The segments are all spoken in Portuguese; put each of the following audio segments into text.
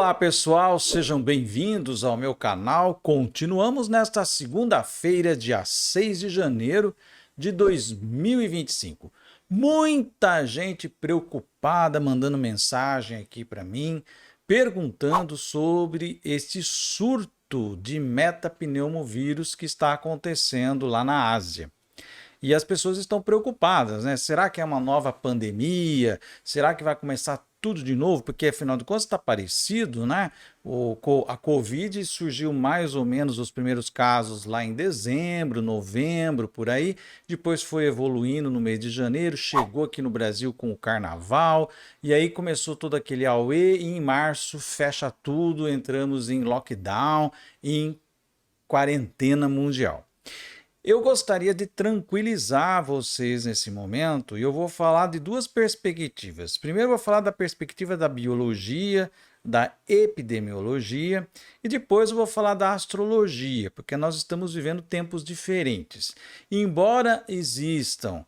Olá pessoal, sejam bem-vindos ao meu canal. Continuamos nesta segunda-feira, dia 6 de janeiro de 2025. Muita gente preocupada mandando mensagem aqui para mim, perguntando sobre este surto de metapneumovírus que está acontecendo lá na Ásia. E as pessoas estão preocupadas, né? Será que é uma nova pandemia? Será que vai começar tudo de novo? Porque, afinal de contas, está parecido, né? A Covid surgiu mais ou menos os primeiros casos lá em dezembro, novembro, por aí. Depois foi evoluindo no mês de janeiro, chegou aqui no Brasil com o carnaval, e aí começou todo aquele auê, e em março fecha tudo, entramos em lockdown, em quarentena mundial. Eu gostaria de tranquilizar vocês nesse momento e eu vou falar de duas perspectivas. Primeiro, eu vou falar da perspectiva da biologia, da epidemiologia e depois eu vou falar da astrologia, porque nós estamos vivendo tempos diferentes. E embora existam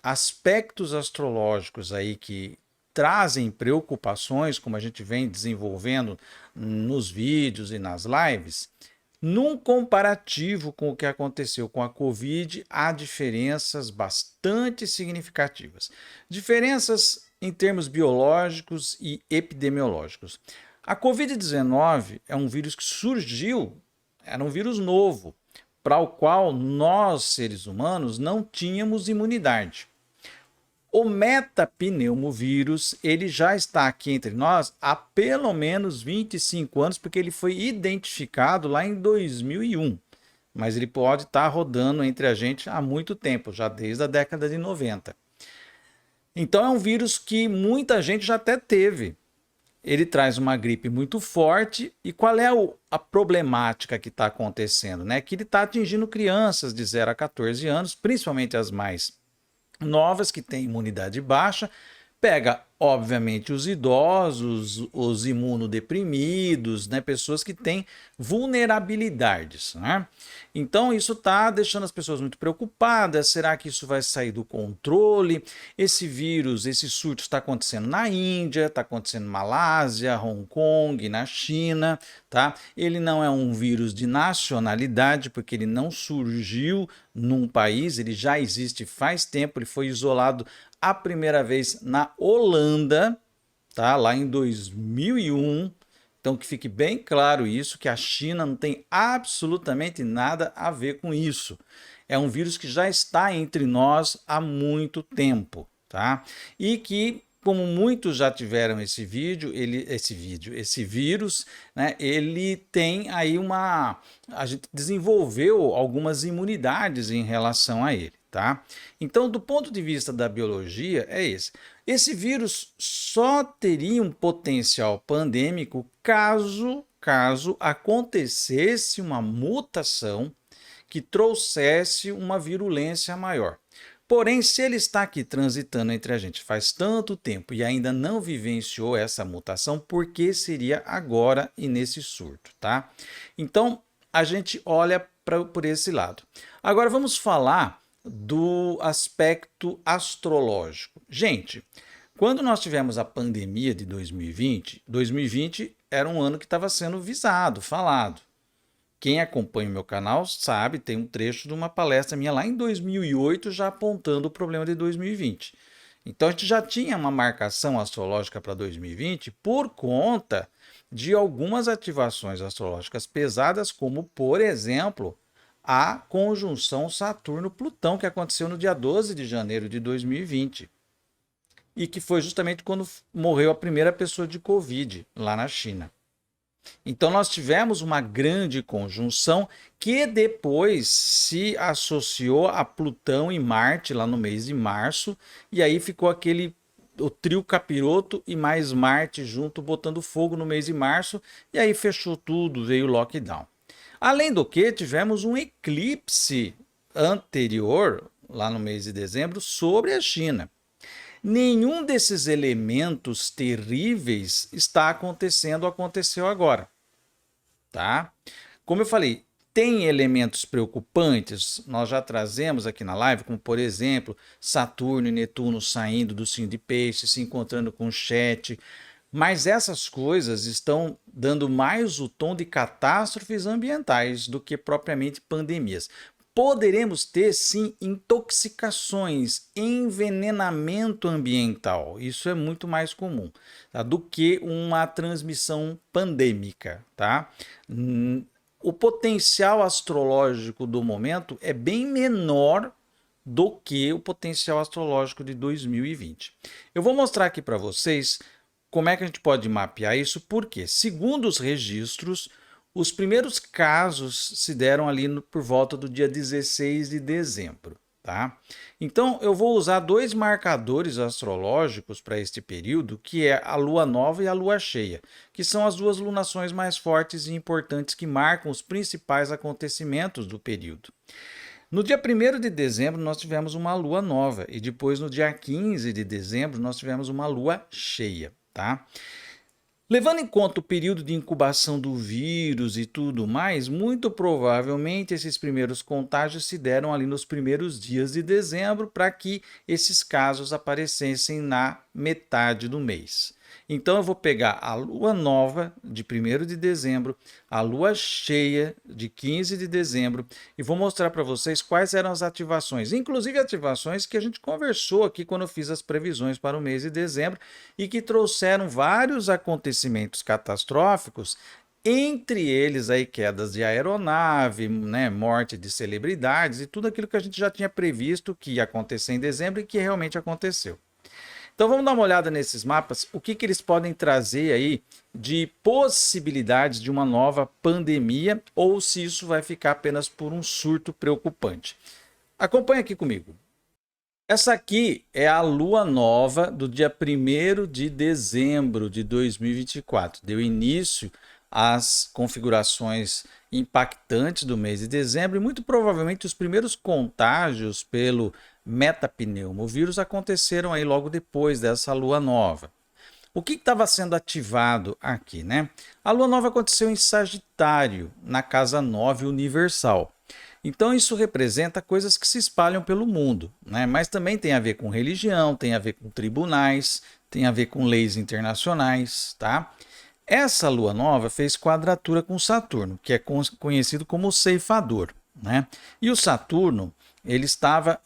aspectos astrológicos aí que trazem preocupações, como a gente vem desenvolvendo nos vídeos e nas lives, num comparativo com o que aconteceu com a Covid, há diferenças bastante significativas. Diferenças em termos biológicos e epidemiológicos. A Covid-19 é um vírus que surgiu, era um vírus novo, para o qual nós, seres humanos, não tínhamos imunidade. O metapneumovírus, ele já está aqui entre nós há pelo menos 25 anos, porque ele foi identificado lá em 2001. Mas ele pode estar rodando entre a gente há muito tempo, já desde a década de 90. Então é um vírus que muita gente já até teve. Ele traz uma gripe muito forte. E qual é a problemática que está acontecendo? Né? Que ele está atingindo crianças de 0 a 14 anos, principalmente as mais novas que têm imunidade baixa, pega obviamente os idosos, os imunodeprimidos, né, pessoas que têm vulnerabilidades, né? Então isso está deixando as pessoas muito preocupadas. Será que isso vai sair do controle? Esse vírus, esse surto está acontecendo na Índia, está acontecendo na Malásia, Hong Kong, na China, tá? Ele não é um vírus de nacionalidade, porque ele não surgiu num país, ele já existe faz tempo, ele foi isolado a primeira vez na Holanda, tá? Lá em 2001. Então que fique bem claro isso, que a China não tem absolutamente nada a ver com isso. É um vírus que já está entre nós há muito tempo, tá? E que, como muitos já tiveram esse vírus, né, ele tem aí a gente desenvolveu algumas imunidades em relação a ele, tá? Então, do ponto de vista da biologia, é esse. Esse vírus só teria um potencial pandêmico caso acontecesse uma mutação que trouxesse uma virulência maior. Porém, se ele está aqui transitando entre a gente faz tanto tempo e ainda não vivenciou essa mutação, por que seria agora e nesse surto, tá? Então, a gente olha por esse lado. Agora, vamos falar do aspecto astrológico. Gente, quando nós tivemos a pandemia de 2020 era um ano que estava sendo visado, falado. Quem acompanha o meu canal sabe, tem um trecho de uma palestra minha lá em 2008 já apontando o problema de 2020. Então a gente já tinha uma marcação astrológica para 2020 por conta de algumas ativações astrológicas pesadas, como, por exemplo, a conjunção Saturno-Plutão, que aconteceu no dia 12 de janeiro de 2020. E que foi justamente quando morreu a primeira pessoa de Covid lá na China. Então nós tivemos uma grande conjunção que depois se associou a Plutão e Marte lá no mês de março, e aí ficou o trio capiroto e mais Marte junto botando fogo no mês de março, e aí fechou tudo, veio o lockdown. Além do que, tivemos um eclipse anterior, lá no mês de dezembro, sobre a China. Nenhum desses elementos terríveis aconteceu agora, tá? Como eu falei, tem elementos preocupantes, nós já trazemos aqui na live, como por exemplo, Saturno e Netuno saindo do signo de Peixes, se encontrando com o Chat, Mas essas coisas estão dando mais o tom de catástrofes ambientais do que propriamente pandemias. Poderemos ter, sim, intoxicações, envenenamento ambiental. Isso é muito mais comum, tá? Do que uma transmissão pandêmica, tá? O potencial astrológico do momento é bem menor do que o potencial astrológico de 2020. Eu vou mostrar aqui para vocês como é que a gente pode mapear isso, porque, segundo os registros, os primeiros casos se deram ali por volta do dia 16 de dezembro. Tá? Então, eu vou usar dois marcadores astrológicos para este período, que é a lua nova e a lua cheia, que são as duas lunações mais fortes e importantes que marcam os principais acontecimentos do período. No dia 1º de dezembro, nós tivemos uma lua nova, e depois, no dia 15 de dezembro, nós tivemos uma lua cheia. Tá? Levando em conta o período de incubação do vírus e tudo mais, muito provavelmente esses primeiros contágios se deram ali nos primeiros dias de dezembro para que esses casos aparecessem na metade do mês. Então eu vou pegar a lua nova de 1º de dezembro, a lua cheia de 15 de dezembro e vou mostrar para vocês quais eram as ativações, inclusive ativações que a gente conversou aqui quando eu fiz as previsões para o mês de dezembro e que trouxeram vários acontecimentos catastróficos, entre eles aí quedas de aeronave, né, morte de celebridades e tudo aquilo que a gente já tinha previsto que ia acontecer em dezembro e que realmente aconteceu. Então vamos dar uma olhada nesses mapas, o que eles podem trazer aí de possibilidades de uma nova pandemia ou se isso vai ficar apenas por um surto preocupante. Acompanhe aqui comigo. Essa aqui é a lua nova do dia 1º de dezembro de 2024. Deu início às configurações impactantes do mês de dezembro e muito provavelmente os primeiros contágios pelo metapneumovírus aconteceram aí logo depois dessa lua nova. O que estava sendo ativado aqui, né? A lua nova aconteceu em Sagitário, na casa 9 universal. Então isso representa coisas que se espalham pelo mundo, né? Mas também tem a ver com religião, tem a ver com tribunais, tem a ver com leis internacionais, tá? Essa lua nova fez quadratura com Saturno, que é conhecido como o ceifador, né? E o Saturno, ele estava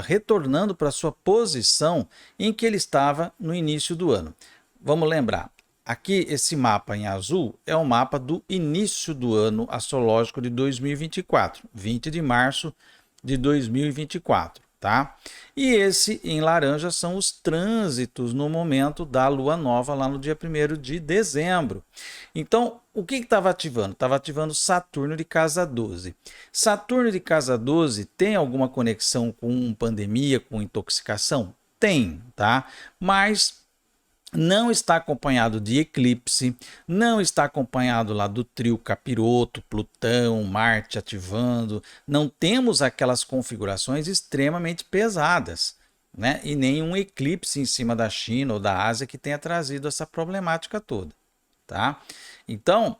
retornando para sua posição em que ele estava no início do ano. Vamos lembrar, aqui esse mapa em azul é o mapa do início do ano astrológico de 2024, 20 de março de 2024. Tá? E esse em laranja são os trânsitos no momento da lua nova lá no dia 1º de dezembro. Então, o que estava ativando? Estava ativando Saturno de casa 12. Saturno de casa 12 tem alguma conexão com pandemia, com intoxicação? Tem, tá? Mas não está acompanhado de eclipse, não está acompanhado lá do trio capiroto, Plutão, Marte ativando, não temos aquelas configurações extremamente pesadas, né? E nenhum eclipse em cima da China ou da Ásia que tenha trazido essa problemática toda, tá? Então,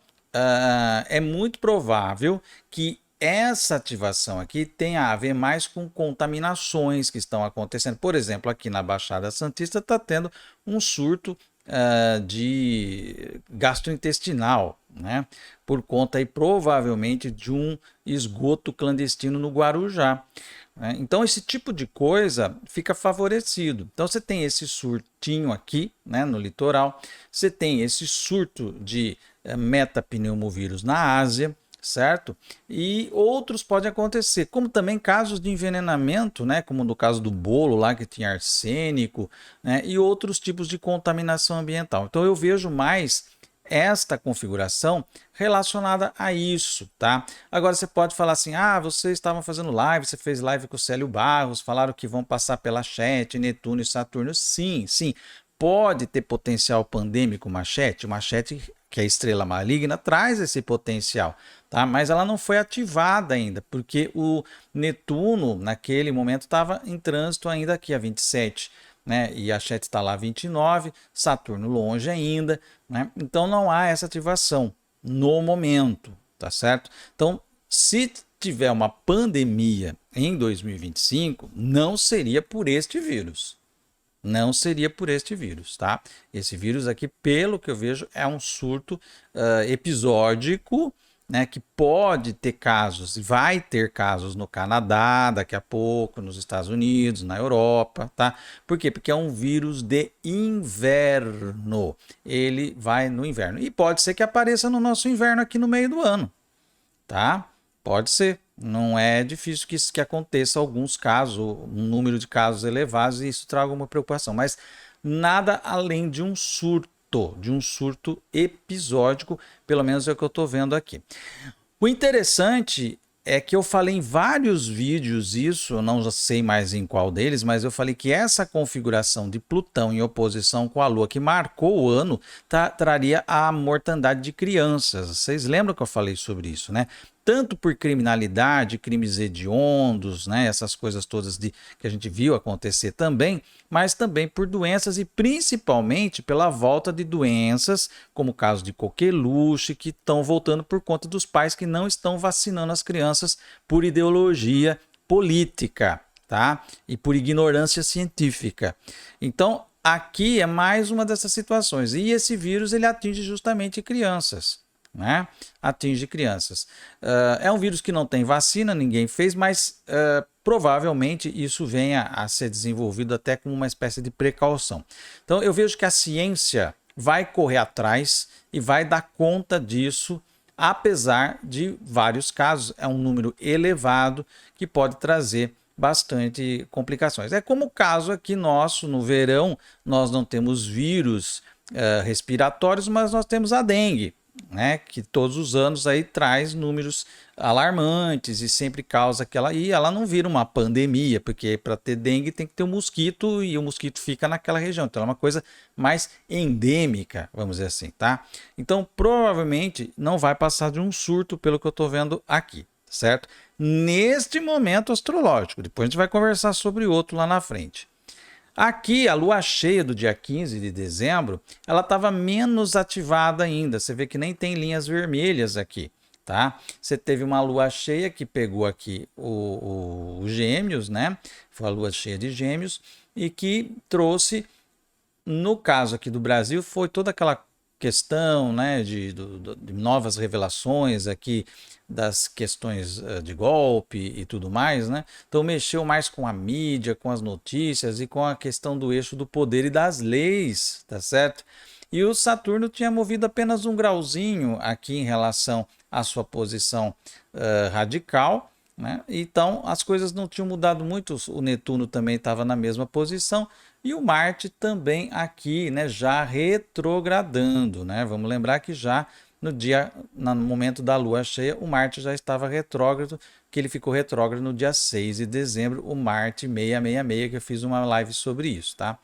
é muito provável que essa ativação aqui tem a ver mais com contaminações que estão acontecendo. Por exemplo, aqui na Baixada Santista está tendo um surto de gastrointestinal, né? Por conta aí, provavelmente de um esgoto clandestino no Guarujá. Né? Então esse tipo de coisa fica favorecido. Então você tem esse surtinho aqui, né, no litoral, você tem esse surto de metapneumovírus na Ásia, certo? E outros podem acontecer, como também casos de envenenamento, né? Como no caso do bolo lá que tinha arsênico, né? E outros tipos de contaminação ambiental. Então eu vejo mais esta configuração relacionada a isso, tá? Agora você pode falar assim, vocês estavam fazendo live, você fez live com o Célio Barros, falaram que vão passar pela Machete, Netuno e Saturno. Sim, sim, pode ter potencial pandêmico Machete, que é a estrela maligna, traz esse potencial, tá? Mas ela não foi ativada ainda, porque o Netuno, naquele momento, estava em trânsito ainda aqui a 27, né? E a Machete está lá a 29, Saturno longe ainda, né? Então não há essa ativação no momento, tá certo? Então, se tiver uma pandemia em 2025, não seria por este vírus, Não seria por este vírus, tá? Esse vírus aqui, pelo que eu vejo, é um surto episódico, né, que pode ter casos, vai ter casos no Canadá, daqui a pouco, nos Estados Unidos, na Europa, tá? Por quê? Porque é um vírus de inverno. Ele vai no inverno. E pode ser que apareça no nosso inverno aqui no meio do ano, tá? Pode ser. Não é difícil que aconteça alguns casos, um número de casos elevados, e isso traga uma preocupação. Mas nada além de um surto episódico, pelo menos é o que eu estou vendo aqui. O interessante é que eu falei em vários vídeos isso, eu não sei mais em qual deles, mas eu falei que essa configuração de Plutão em oposição com a Lua, que marcou o ano, traria a mortandade de crianças. Vocês lembram que eu falei sobre isso, né? Tanto por criminalidade, crimes hediondos, né? Essas coisas todas que a gente viu acontecer também, mas também por doenças e principalmente pela volta de doenças, como o caso de coqueluche, que estão voltando por conta dos pais que não estão vacinando as crianças por ideologia política, tá? E por ignorância científica. Então, aqui é mais uma dessas situações. E esse vírus ele atinge justamente crianças. Né? Atinge crianças. É um vírus que não tem vacina, ninguém fez, mas provavelmente isso venha a ser desenvolvido até como uma espécie de precaução. Então eu vejo que a ciência vai correr atrás e vai dar conta disso, apesar de vários casos. É um número elevado que pode trazer bastante complicações. É como o caso aqui nosso, no verão, nós não temos vírus respiratórios, mas nós temos a dengue, né, que todos os anos aí traz números alarmantes e sempre causa aquela... E ela não vira uma pandemia, porque para ter dengue tem que ter um mosquito e o mosquito fica naquela região. Então é uma coisa mais endêmica, vamos dizer assim, tá? Então provavelmente não vai passar de um surto, pelo que eu estou vendo aqui, certo? Neste momento astrológico. Depois a gente vai conversar sobre outro lá na frente. Aqui, a lua cheia do dia 15 de dezembro, ela estava menos ativada ainda. Você vê que nem tem linhas vermelhas aqui, tá? Você teve uma lua cheia que pegou aqui o Gêmeos, né? Foi a lua cheia de Gêmeos e que trouxe, no caso aqui do Brasil, foi toda aquela questão, né, de novas revelações aqui das questões de golpe e tudo mais, né? Então mexeu mais com a mídia, com as notícias e com a questão do eixo do poder e das leis, tá certo? E o Saturno tinha movido apenas um grauzinho aqui em relação à sua posição radical, né? Então as coisas não tinham mudado muito, o Netuno também estava na mesma posição e o Marte também aqui, né, já retrogradando, né? Vamos lembrar que já no momento da lua cheia, o Marte já estava retrógrado, que ele ficou retrógrado no dia 6 de dezembro, o Marte 666, que eu fiz uma live sobre isso, tá?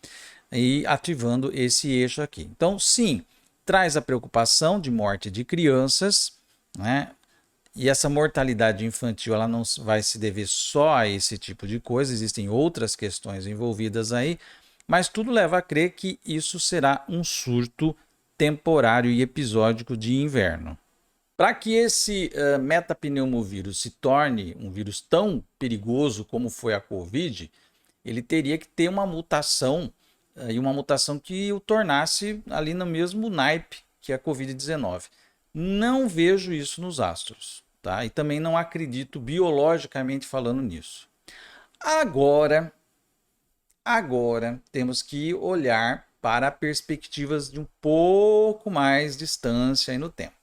E ativando esse eixo aqui. Então, sim, traz a preocupação de morte de crianças, né? E essa mortalidade infantil ela não vai se dever só a esse tipo de coisa, existem outras questões envolvidas aí, mas tudo leva a crer que isso será um surto temporário e episódico de inverno. Para que esse metapneumovírus se torne um vírus tão perigoso como foi a Covid, ele teria que ter uma mutação, e uma mutação que o tornasse ali no mesmo naipe que a Covid-19. Não vejo isso nos astros, tá? E também não acredito biologicamente falando nisso. Agora temos que olhar para perspectivas de um pouco mais distância aí no tempo.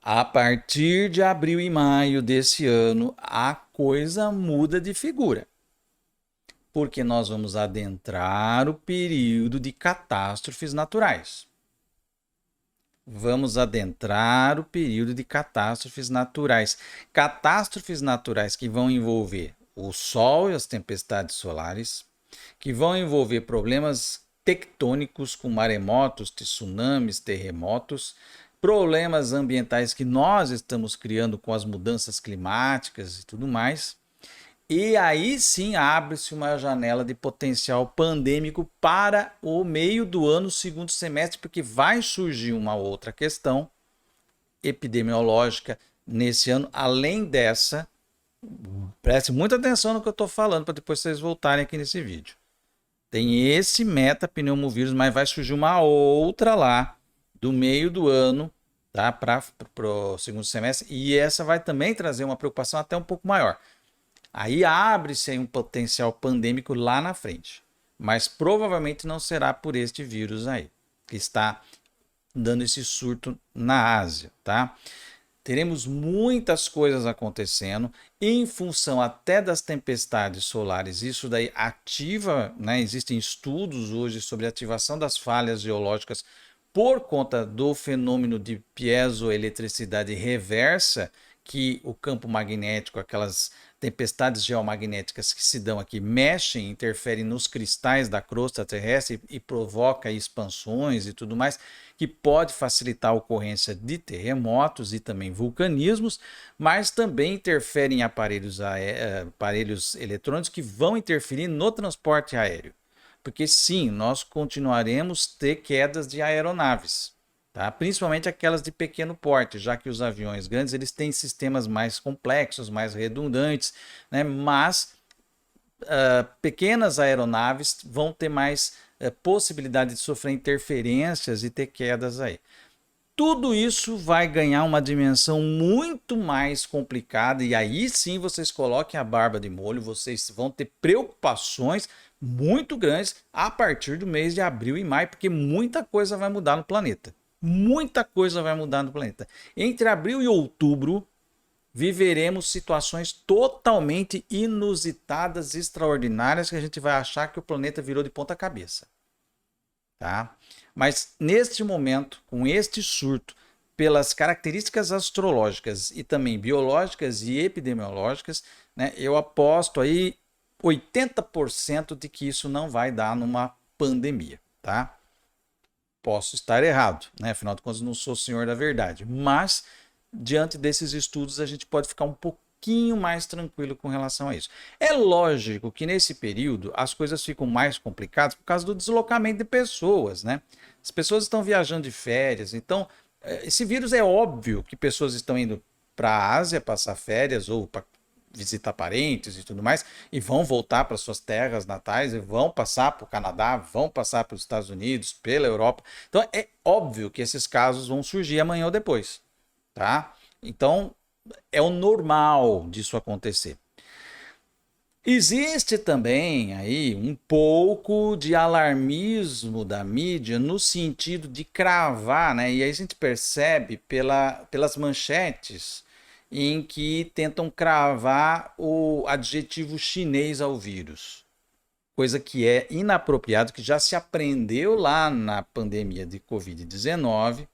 A partir de abril e maio desse ano, a coisa muda de figura. Porque nós vamos adentrar o período de catástrofes naturais. Vamos adentrar o período de catástrofes naturais. Catástrofes naturais que vão envolver o Sol e as tempestades solares, que vão envolver problemas tectônicos com maremotos, tsunamis, terremotos, problemas ambientais que nós estamos criando com as mudanças climáticas e tudo mais. E aí sim abre-se uma janela de potencial pandêmico para o meio do ano, segundo semestre, porque vai surgir uma outra questão epidemiológica nesse ano, além dessa. Preste muita atenção no que eu estou falando para depois vocês voltarem aqui nesse vídeo. Tem esse metapneumovírus, mas vai surgir uma outra lá do meio do ano, tá? Para o segundo semestre, e essa vai também trazer uma preocupação até um pouco maior. Aí abre-se aí um potencial pandêmico lá na frente, mas provavelmente não será por este vírus aí, que está dando esse surto na Ásia, tá? Teremos muitas coisas acontecendo em função até das tempestades solares. Isso daí ativa, né? Existem estudos hoje sobre a ativação das falhas geológicas por conta do fenômeno de piezoeletricidade reversa, que o campo magnético, aquelas tempestades geomagnéticas que se dão aqui, mexem, interferem nos cristais da crosta terrestre e provoca expansões e tudo mais, que pode facilitar a ocorrência de terremotos e também vulcanismos, mas também interferem em aparelhos eletrônicos que vão interferir no transporte aéreo. Porque sim, nós continuaremos a ter quedas de aeronaves. Tá? Principalmente aquelas de pequeno porte, já que os aviões grandes eles têm sistemas mais complexos, mais redundantes, né? Mas pequenas aeronaves vão ter mais possibilidade de sofrer interferências e ter quedas aí. Tudo isso vai ganhar uma dimensão muito mais complicada e aí sim vocês coloquem a barba de molho, vocês vão ter preocupações muito grandes a partir do mês de abril e maio, porque muita coisa vai mudar no planeta. Muita coisa vai mudar no planeta. Entre abril e outubro, viveremos situações totalmente inusitadas, extraordinárias, que a gente vai achar que o planeta virou de ponta cabeça. Tá? Mas neste momento, com este surto, pelas características astrológicas e também biológicas e epidemiológicas, né, eu aposto aí 80% de que isso não vai dar numa pandemia. Tá? Posso estar errado, né? Afinal de contas, não sou senhor da verdade. Mas, diante desses estudos, a gente pode ficar um pouquinho mais tranquilo com relação a isso. É lógico que nesse período as coisas ficam mais complicadas por causa do deslocamento de pessoas, né? As pessoas estão viajando de férias, então esse vírus é óbvio que pessoas estão indo para a Ásia passar férias ou para visitar parentes e tudo mais, e vão voltar para suas terras natais, e vão passar para o Canadá, vão passar para os Estados Unidos, pela Europa. Então é óbvio que esses casos vão surgir amanhã ou depois, tá? Então é o normal disso acontecer. Existe também aí um pouco de alarmismo da mídia no sentido de cravar, né? E aí a gente percebe pelas manchetes em que tentam cravar o adjetivo chinês ao vírus. Coisa que é inapropriado, que já se aprendeu lá na pandemia de Covid-19,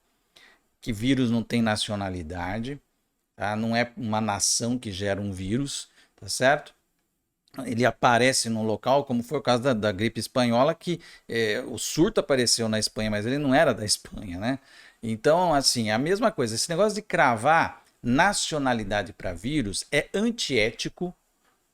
que vírus não tem nacionalidade, tá? Não é uma nação que gera um vírus, tá certo? Ele aparece num local, como foi o caso da gripe espanhola, que o surto apareceu na Espanha, mas ele não era da Espanha, né? Então, assim, a mesma coisa, esse negócio de cravar nacionalidade para vírus é antiético,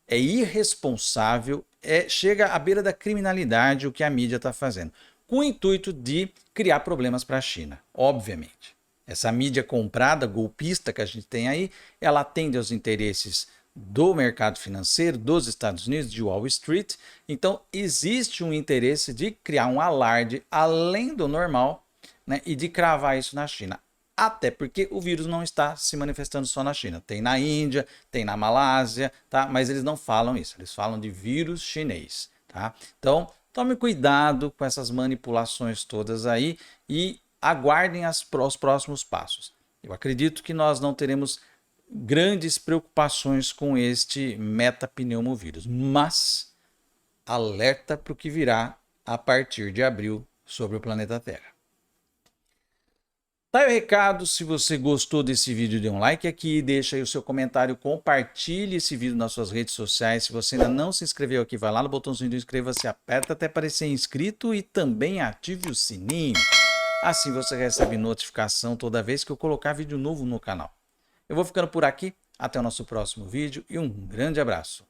é irresponsável, chega à beira da criminalidade o que a mídia está fazendo, com o intuito de criar problemas para a China, obviamente. Essa mídia comprada, golpista que a gente tem aí, ela atende aos interesses do mercado financeiro dos Estados Unidos, de Wall Street. Então, existe um interesse de criar um alarde além do normal, né, e de cravar isso na China. Até porque o vírus não está se manifestando só na China. Tem na Índia, tem na Malásia, tá? Mas eles não falam isso. Eles falam de vírus chinês, tá? Então, tome cuidado com essas manipulações todas aí e aguardem os próximos passos. Eu acredito que nós não teremos grandes preocupações com este metapneumovírus, mas alerta para o que virá a partir de abril sobre o planeta Terra. Tá aí o recado. Se você gostou desse vídeo, dê um like aqui, deixa aí o seu comentário, compartilhe esse vídeo nas suas redes sociais. Se você ainda não se inscreveu aqui, vai lá no botãozinho do inscreva-se, aperta até aparecer inscrito e também ative o sininho. Assim você recebe notificação toda vez que eu colocar vídeo novo no canal. Eu vou ficando por aqui, até o nosso próximo vídeo e um grande abraço.